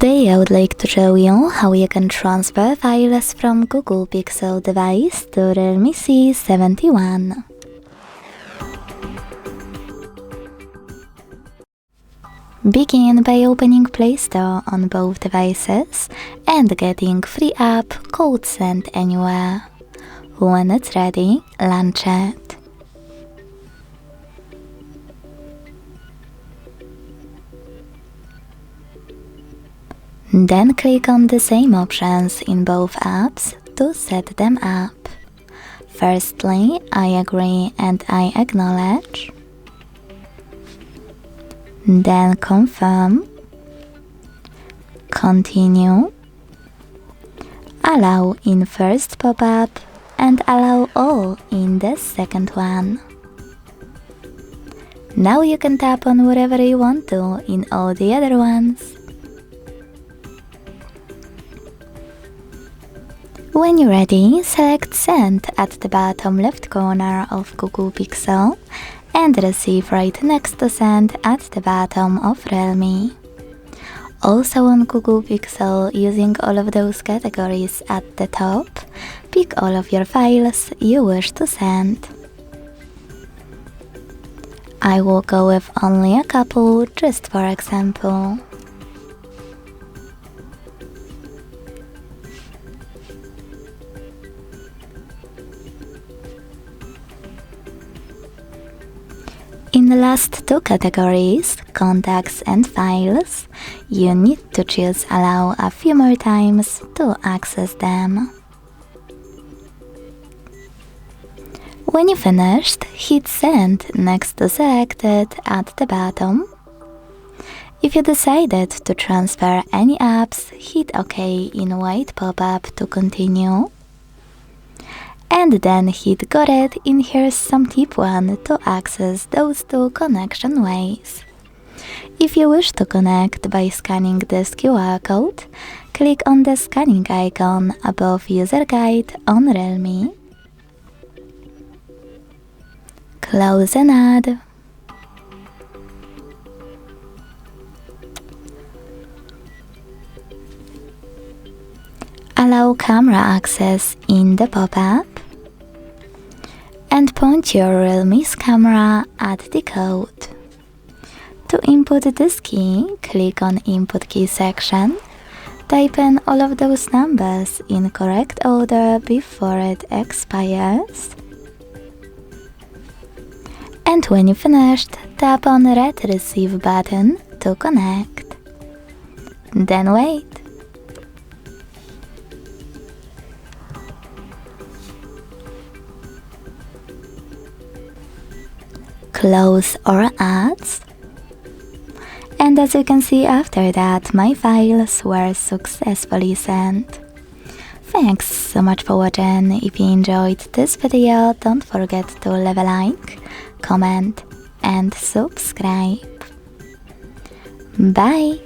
Today I would like to show you how you can transfer files from Google Pixel device to REALME C71. Begin by opening Play Store on both devices and getting free app called Send Anywhere. When it's ready, launch it. Then click on the same options in both apps to set them up. Firstly, I agree and I acknowledge. Then confirm, continue, allow in first pop-up and allow all in the second one. Now you can tap on whatever you want to in all the other ones. When you're ready, select Send at the bottom left corner of Google Pixel and Receive right next to Send at the bottom of REALME. Also on Google Pixel, using all of those categories at the top, pick all of your files you wish to send. I will go with only a couple, just for example. In the last two categories, contacts and files, you need to choose Allow a few more times to access them. When you finished, hit Send next to Selected at the bottom. If you decided to transfer any apps, hit OK in white pop-up to continue. And then hit Got it in Here's Some Tip 1 to access those two connection ways. If you wish to connect by scanning this QR code, click on the scanning icon above User Guide on REALME. Close and add. Allow camera access in the pop-up. And point your REALME's camera at the code. To input this key, click on Input Key section, type in all of those numbers in correct order before it expires. And when you finished, tap on the red Receive button to connect. Then wait. Close or adds. And as you can see, after that, my files were successfully sent. Thanks so much for watching. If you enjoyed this video, don't forget to leave a like, comment and subscribe. Bye!